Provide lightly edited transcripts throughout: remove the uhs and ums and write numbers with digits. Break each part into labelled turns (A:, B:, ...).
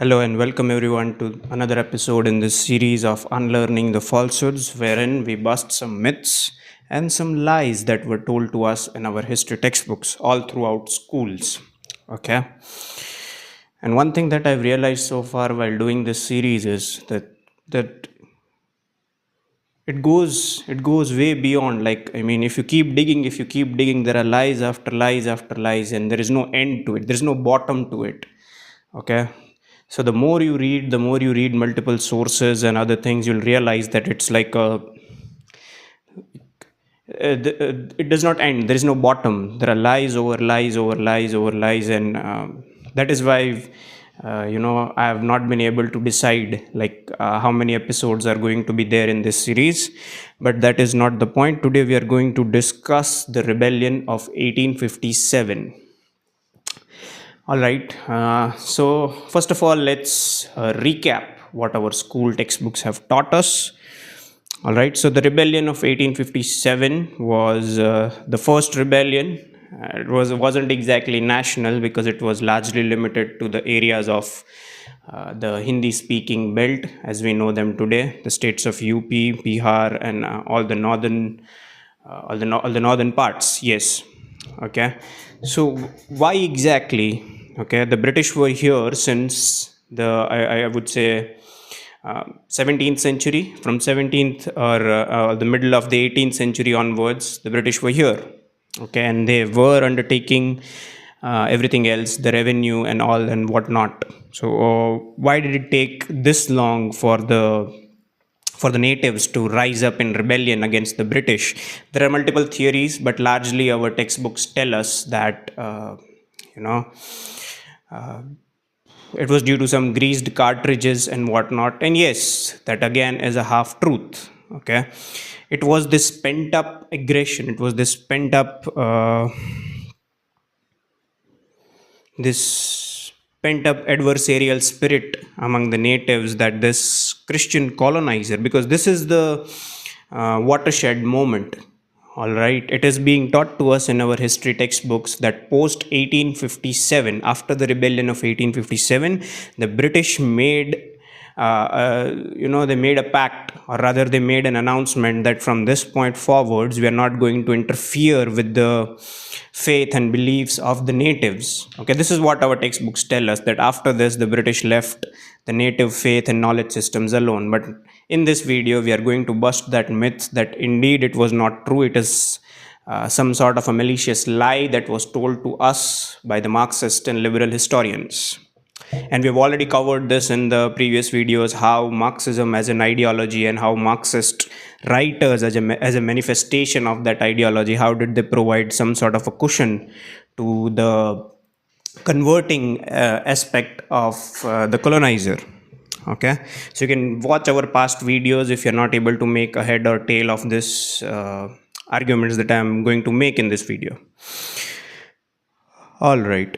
A: Hello and welcome everyone to another episode in this series of Unlearning the Falsehoods, wherein we bust some myths and some lies that were told to us in our history textbooks all throughout schools. Okay. And one thing that I've realized so far while doing this series is that it goes way beyond. Like, I mean, if you keep digging, there are lies after lies after lies, and there is no end to it. There's no bottom to it. Okay. So the more you read multiple sources and other things, you'll realize that it's like it does not end. There is no bottom. There are lies over lies over lies over lies, and that is why I have not been able to decide like how many episodes are going to be there in this series. But that is not the point. Today we are going to discuss the rebellion of 1857. All right. So, first of all, let's recap what our school textbooks have taught us. All right. So, the rebellion of 1857 was the first rebellion. Wasn't exactly national because it was largely limited to the areas of the Hindi-speaking belt, as we know them today, the states of UP, Bihar, and all the northern parts. Yes. Okay. So, why exactly? Okay, the British were here since I would say 17th century. From 17th or the middle of the 18th century onwards, the British were here. Okay, and they were undertaking everything else, the revenue and all and whatnot. So why did it take this long for the natives to rise up in rebellion against the British? There are multiple theories, but largely our textbooks tell us that you know it was due to some greased cartridges and whatnot. And yes, that again is a half truth. Okay, it was this pent up aggression. It was this pent up this pent up adversarial spirit among the natives, that this Christian colonizer, because this is the watershed moment. All right, it is being taught to us in our history textbooks that post 1857, after the rebellion of 1857, the British made they made a pact, or rather they made an announcement that from this point forwards we are not going to interfere with the faith and beliefs of the natives. Okay, this is what our textbooks tell us, that after this the British left the native faith and knowledge systems alone. But in this video we are going to bust that myth, that indeed it was not true. It is some sort of a malicious lie that was told to us by the Marxist and liberal historians. And we've already covered this in the previous videos, how Marxism as an ideology and how Marxist writers as a manifestation of that ideology, how did they provide some sort of a cushion to the converting aspect of the colonizer. Okay, so you can watch our past videos if you're not able to make a head or tail of this arguments that I'm going to make in this video. All right.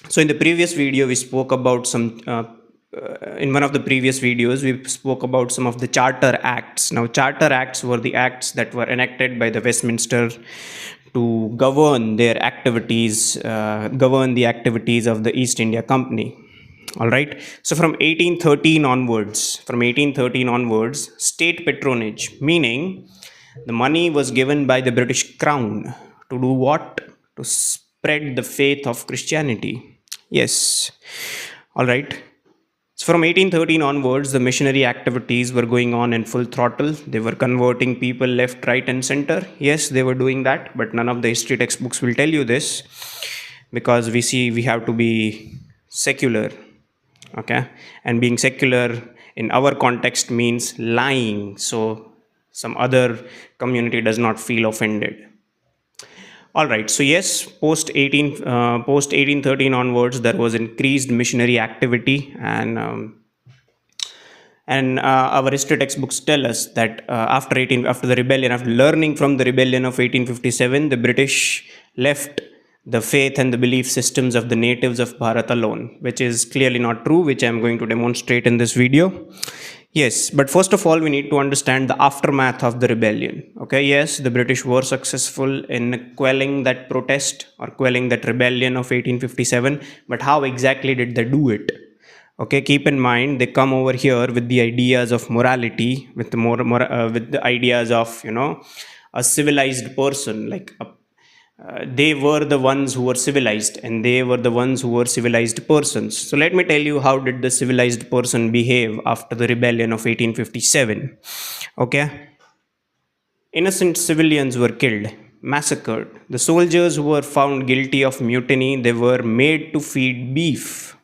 A: So in the previous video, we spoke about in one of the previous videos, we spoke about some of the Charter Acts. Now, Charter Acts were the acts that were enacted by the Westminster to govern their activities, govern the activities of the East India Company. All right. So from 1813 onwards, state patronage, meaning the money was given by the British Crown to do what? To spread the faith of Christianity. Yes. All right. So from 1813 onwards, the missionary activities were going on in full throttle. They were converting people left, right, and center. Yes, they were doing that, but none of the history textbooks will tell you this, because we have to be secular. Okay. And being secular in our context means lying. So some other community does not feel offended. All right. So yes, post 1813 onwards, there was increased missionary activity, and our history textbooks tell us that after the rebellion, after learning from the rebellion of 1857, the British left the faith and the belief systems of the natives of Bharat alone, which is clearly not true, which I am going to demonstrate in this video. Yes, but first of all, we need to understand the aftermath of the rebellion. Okay, yes, the British were successful in quelling that protest or quelling that rebellion of 1857, but how exactly did they do it? Okay, keep in mind they come over here with the ideas of morality, with the with the ideas of a civilized person, like they were the ones who were civilized and they were the ones who were civilized persons. So let me tell you how did the civilized person behave after the rebellion of 1857. Okay, innocent civilians were killed, massacred. The soldiers who were found guilty of mutiny, they were made to feed beef.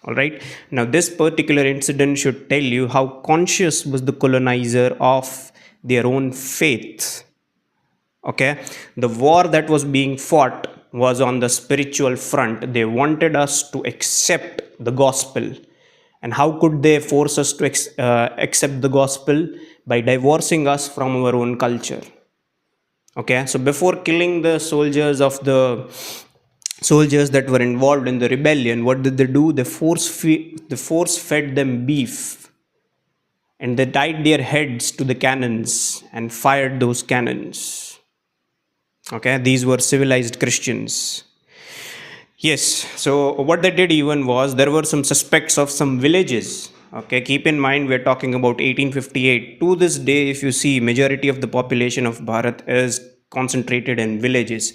A: All right, now this particular incident should tell you how conscious was the colonizer of their own faith. Okay, the war that was being fought was on the spiritual front. They wanted us to accept the gospel. And how could they force us to accept the gospel? By divorcing us from our own culture. Okay, so before killing the soldiers that were involved in the rebellion, what did they do? They force fed them beef, and they tied their heads to the cannons and fired those cannons. Okay, these were civilized Christians. Yes, so what they did even was there were some suspects of some villages. Okay, keep in mind we're talking about 1858. To this day, if you see, majority of the population of Bharat is concentrated in villages.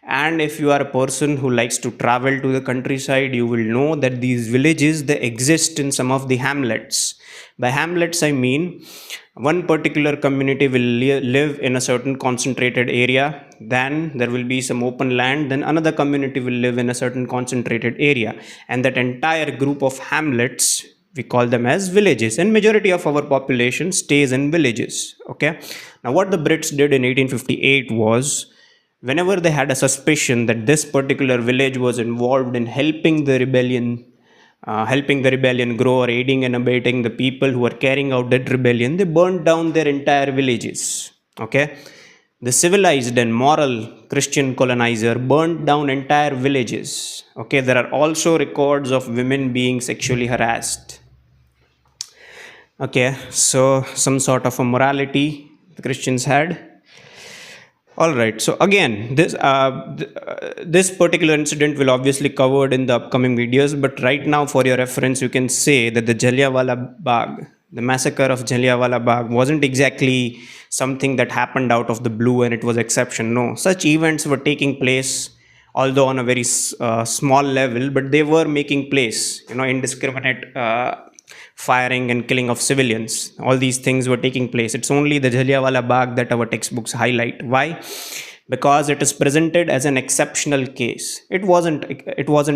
A: And if you are a person who likes to travel to the countryside, you will know that these villages they exist in some of the hamlets. By hamlets, I mean one particular community will live in a certain concentrated area, then there will be some open land, then another community will live in a certain concentrated area, and that entire group of hamlets we call them as villages, and majority of our population stays in villages. Okay, now what the Brits did in 1858 was, whenever they had a suspicion that this particular village was involved in helping the rebellion grow or aiding and abetting the people who were carrying out that rebellion, they burned down their entire villages. Okay, the civilized and moral Christian colonizer burned down entire villages. Okay, there are also records of women being sexually harassed. Okay, so some sort of a morality the Christians had. All right. So again, this particular incident will obviously covered in the upcoming videos. But right now, for your reference, you can say that the Jallianwala Bagh, the massacre of Jallianwala Bagh, wasn't exactly something that happened out of the blue and it was exception. No, such events were taking place, although on a very small level, but they were making place. Indiscriminate firing and killing of civilians. All these things were taking place. It's only the Jallianwala Bagh that our textbooks highlight. Why? Because it is presented as an exceptional case. It wasn't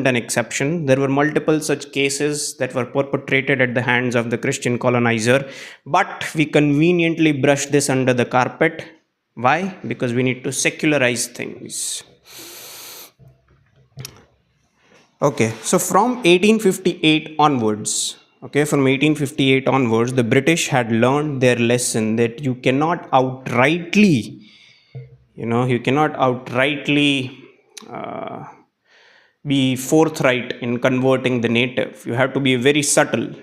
A: an exception. There were multiple such cases that were perpetrated at the hands of the Christian colonizer, but we conveniently brush this under the carpet. Why? Because we need to secularize things. Okay, so from 1858 onwards, from 1858 onwards, the British had learned their lesson that you cannot outrightly be forthright in converting the native. You have to be very subtle.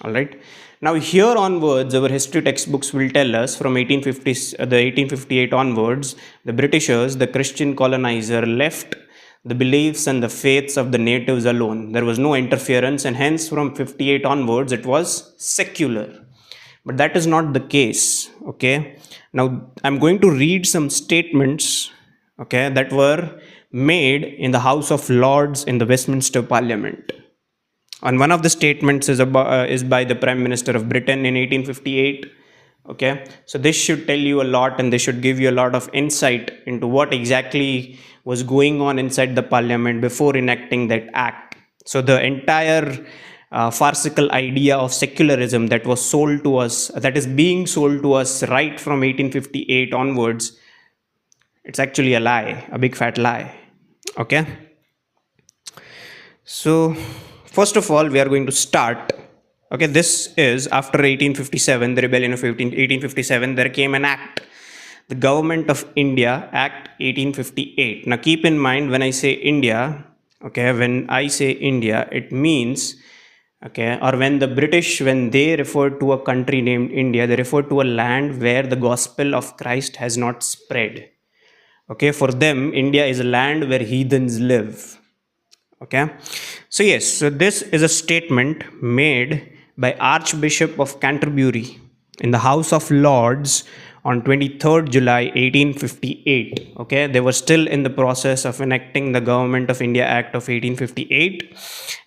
A: All right. Now here onwards, our history textbooks will tell us from 1858 onwards, the Britishers, the Christian colonizer, left the beliefs and the faiths of the natives alone. There was no interference, and hence from 58 onwards it was secular. But that is not the case. Okay, now I'm going to read some statements, that were made in the House of Lords in the Westminster Parliament. And one of the statements is by the Prime Minister of Britain in 1858. Okay, so this should tell you a lot, and this should give you a lot of insight into what exactly was going on inside the parliament before enacting that act. So the entire farcical idea of secularism that was sold to us, that is being sold to us right from 1858 onwards, it's actually a lie, a big fat lie. Okay, so first of all, we are going to start. Okay, this is after 1857, the rebellion of 1857, there came an act, the Government of India Act 1858. Now keep in mind, when I say India, it means Okay, or when the British, when they referred to a country named India, they referred to a land where the gospel of Christ has not spread. Okay, for them, India is a land where heathens live. Okay, so yes, so this is a statement made by Archbishop of Canterbury in the House of Lords on 23rd July 1858. Okay, they were still in the process of enacting the Government of India Act of 1858,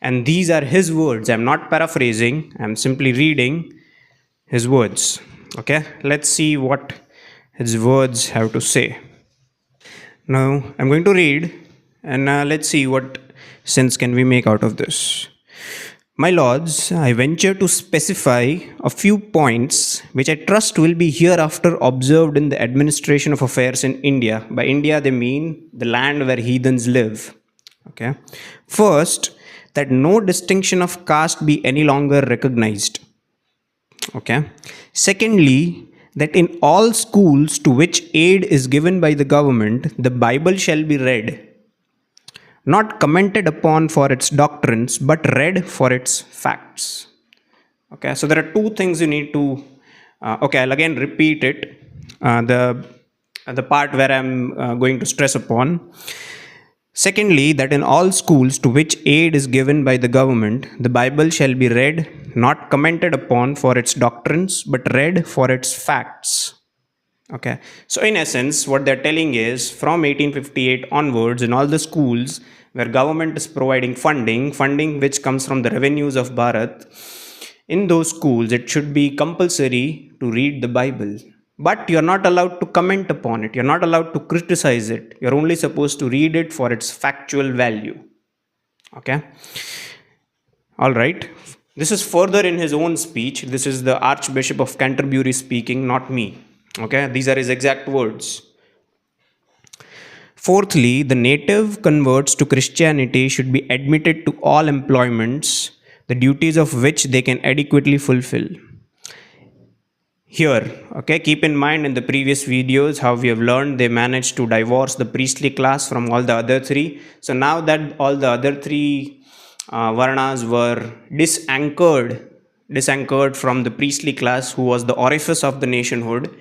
A: and these are his words. I'm not paraphrasing, I'm simply reading his words. Okay, let's see what his words have to say. Now I'm going to read, and let's see what sense can we make out of this. My lords, I venture to specify a few points which I trust will be hereafter observed in the administration of affairs in India. By India, they mean the land where heathens live. Okay. First, that no distinction of caste be any longer recognized. Okay. Secondly, that in all schools to which aid is given by the government, the Bible shall be read, not commented upon for its doctrines, but read for its facts. Okay, so there are two things you need to. Okay, I'll again repeat it. The part where I'm going to stress upon. Secondly, that in all schools to which aid is given by the government, the Bible shall be read, not commented upon for its doctrines, but read for its facts. Okay, so in essence, what they're telling is from 1858 onwards, in all the schools where government is providing funding which comes from the revenues of Bharat, in those schools, it should be compulsory to read the Bible. But you're not allowed to comment upon it. You're not allowed to criticize it. You're only supposed to read it for its factual value. Okay. All right. This is further in his own speech. This is the Archbishop of Canterbury speaking, not me. Okay. These are his exact words. Fourthly, the native converts to Christianity should be admitted to all employments, the duties of which they can adequately fulfill. Here, okay, keep in mind in the previous videos how we have learned they managed to divorce the priestly class from all the other three. So now that all the other three varnas were disanchored from the priestly class, who was the orifice of the nationhood,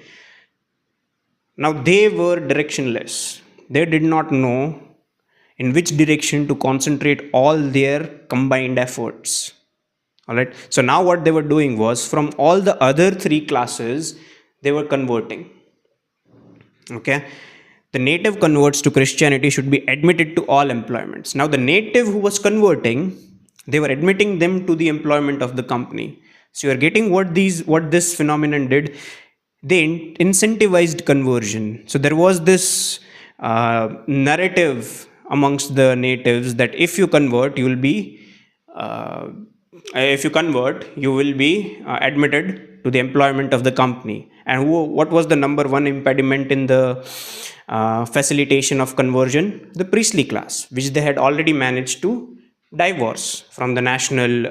A: now they were directionless. They did not know in which direction to concentrate all their combined efforts. All right. So now what they were doing was from all the other three classes, they were converting. Okay. The native converts to Christianity should be admitted to all employments. Now the native who was converting, they were admitting them to the employment of the company. So you are getting what this phenomenon did. They incentivized conversion. So there was this narrative amongst the natives that if you convert, you will be admitted to the employment of the company. And what was the number one impediment in the facilitation of conversion? The priestly class, which they had already managed to divorce from the national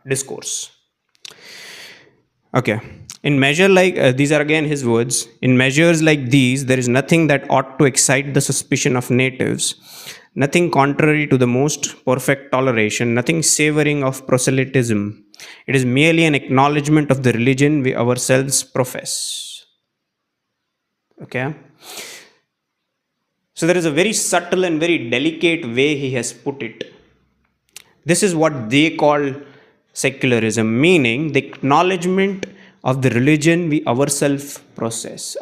A: discourse. Okay. In measure like these are again his words. In measures like these, there is nothing that ought to excite the suspicion of natives, nothing contrary to the most perfect toleration, nothing savoring of proselytism. It is merely an acknowledgement of the religion we ourselves profess. Okay. So there is a very subtle and very delicate way he has put it. This is what they call secularism, meaning the acknowledgement of the religion we ourselves profess.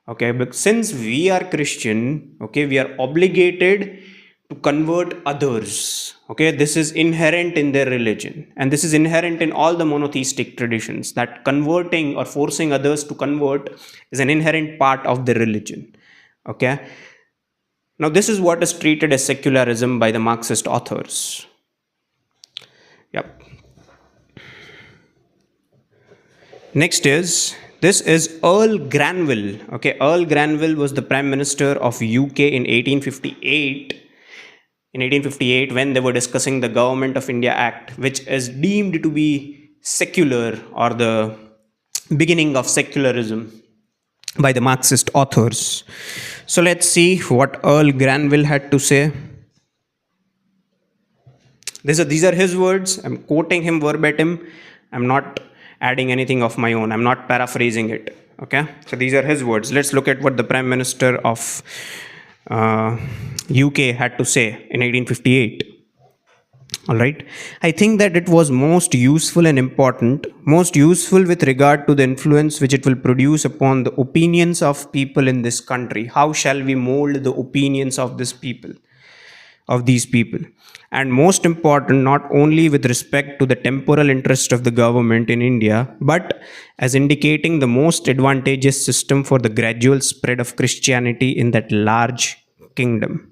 A: Okay, but since we are Christian, okay, we are obligated to convert others. Okay, this is inherent in their religion, and this is inherent in all the monotheistic traditions, that converting or forcing others to convert is an inherent part of the religion. Okay, now this is what is treated as secularism by the Marxist authors. Yep. Next is, this is Earl Granville. Okay, Earl Granville was the Prime Minister of UK in 1858. In 1858, when they were discussing the Government of India Act, which is deemed to be secular or the beginning of secularism by the Marxist authors. So let's see what Earl Granville had to say. These are his words. I'm quoting him verbatim. I'm not adding anything of my own. I'm not paraphrasing it. Okay. So these are his words. Let's look at what the Prime Minister of uh, UK had to say in 1858. All right. I think that it was most useful and important, most useful with regard to the influence which it will produce upon the opinions of people in this country. How shall we mold the opinions of this people, of these people? And most important, not only with respect to the temporal interest of the government in India, but as indicating the most advantageous system for the gradual spread of Christianity in that large kingdom.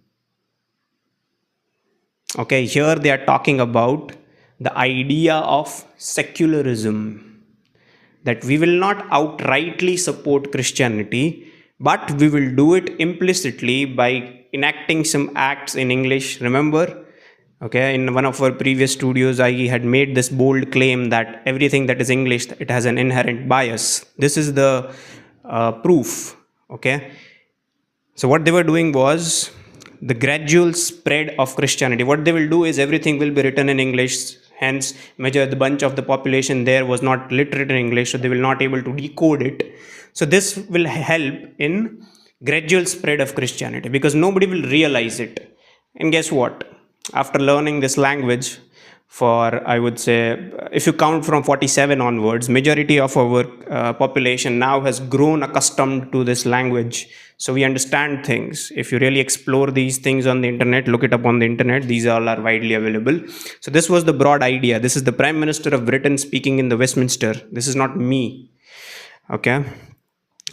A: Okay, here they are talking about the idea of secularism, that we will not outrightly support Christianity, but we will do it implicitly by enacting some acts in English. Remember, okay, in one of our previous studios, I had made this bold claim that everything that is English, it has an inherent bias. This is the proof. Okay, so what they were doing was the gradual spread of Christianity. What they will do is everything will be written in English. Hence, the bunch of the population there was not literate in English, so they will not able to decode it. So this will help in gradual spread of Christianity because nobody will realize it. And guess what? After learning this language, for I would say, if you count from 47 onwards, majority of our population now has grown accustomed to this language, so we understand things. If you really explore these things on the internet, look it up on the internet, these all are widely available. So this was the broad idea. This is the Prime Minister of Britain speaking in the Westminster. This is not me. Okay,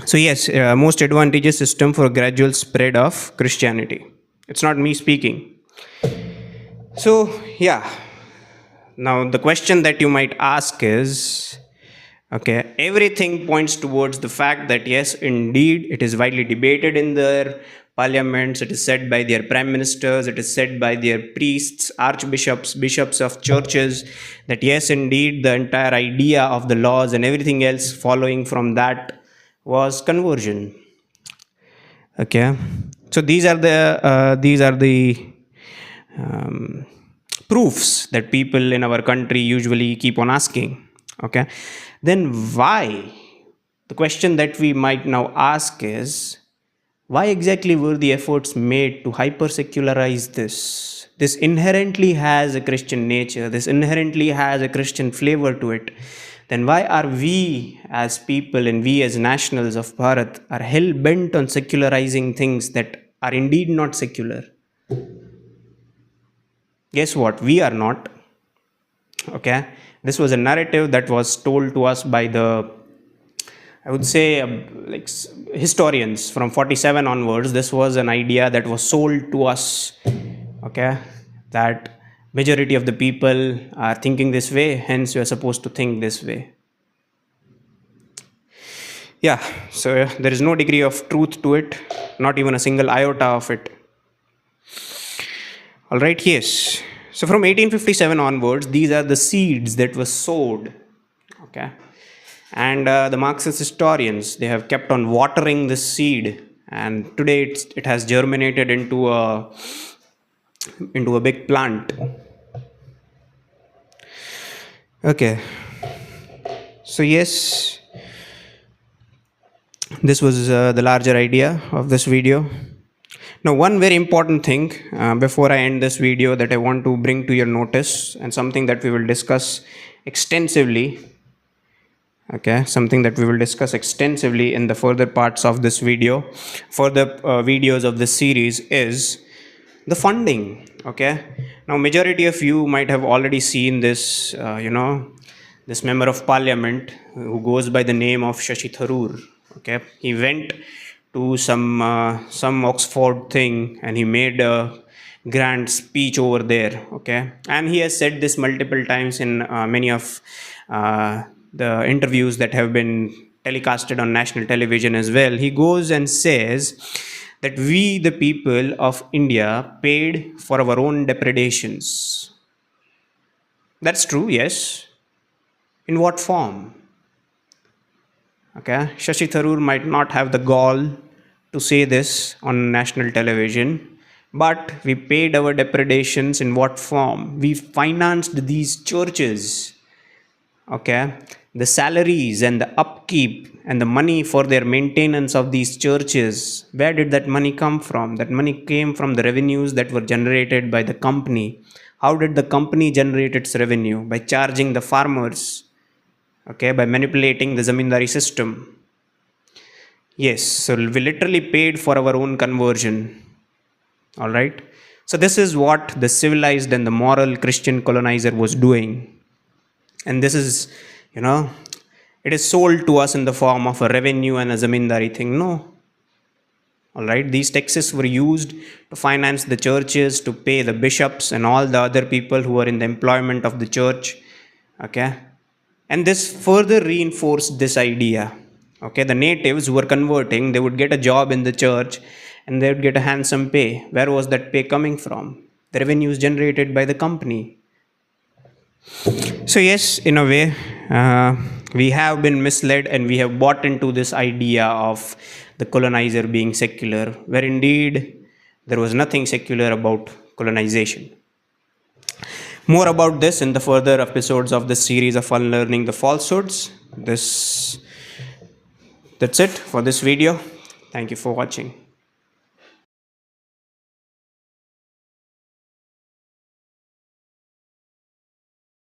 A: so yes, most advantageous system for gradual spread of Christianity. It's not me speaking. So yeah, now the question that you might ask is, okay, everything points towards the fact that yes, indeed, it is widely debated in their parliaments, it is said by their prime ministers, it is said by their priests, archbishops, bishops of churches, that yes, indeed, the entire idea of the laws and everything else following from that was conversion. Okay, so these are the um, proofs that people in our country usually keep on asking. Okay, then why? The question that we might now ask is, why exactly were the efforts made to hyper secularize this? This inherently has a Christian nature, this inherently has a Christian flavor to it. Then why are we as people and we as nationals of Bharat are hell bent on secularizing things that are indeed not secular? Guess what? We are not. Okay, this was a narrative that was told to us by the, I would say, historians from 47 onwards. This was an idea that was sold to us. Okay, that majority of the people are thinking this way, hence you are supposed to think this way. Yeah, so there is no degree of truth to it, not even a single iota of it. All right, yes. So from 1857 onwards, these are the seeds that were sowed. Okay, and the Marxist historians, they have kept on watering this seed, and today it has germinated into a big plant. Okay, so yes, this was the larger idea of this video. Now, one very important thing before I end this video that I want to bring to your notice, and something that we will discuss extensively, okay, something that we will discuss extensively in the further parts of this video, further videos of this series, is the funding. Okay, now majority of you might have already seen this, this member of parliament who goes by the name of Shashi Tharoor. Okay, he went to some Oxford thing and he made a grand speech over there. Okay, and he has said this multiple times in many of the interviews that have been telecasted on national television as well. He goes and says that we, the people of India, paid for our own depredations. That's true, yes. In what form? Okay, Shashi Tharoor might not have the gall to say this on national television, But we paid our depredations in what form? We financed these churches. Okay, the salaries and the upkeep and the money for their maintenance of these churches, where did that money come from? That money came from the revenues that were generated by the company. How did the company generate its revenue? By charging the farmers, okay, by manipulating the zamindari system. Yes, so we literally paid for our own conversion. All right, so this is what the civilized and the moral Christian colonizer was doing. And this is, you know, it is sold to us in the form of a revenue and a zamindari thing. No. All right, these taxes were used to finance the churches, to pay the bishops and all the other people who are in the employment of the church. Okay, and this further reinforced this idea. Okay, the natives who were converting, they would get a job in the church and they would get a handsome pay. Where was that pay coming from? The revenues generated by the company. So, yes, in a way, we have been misled and we have bought into this idea of the colonizer being secular, where indeed there was nothing secular about colonization. More about this in the further episodes of this series of Unlearning the Falsehoods. That's it for this video. Thank you for watching.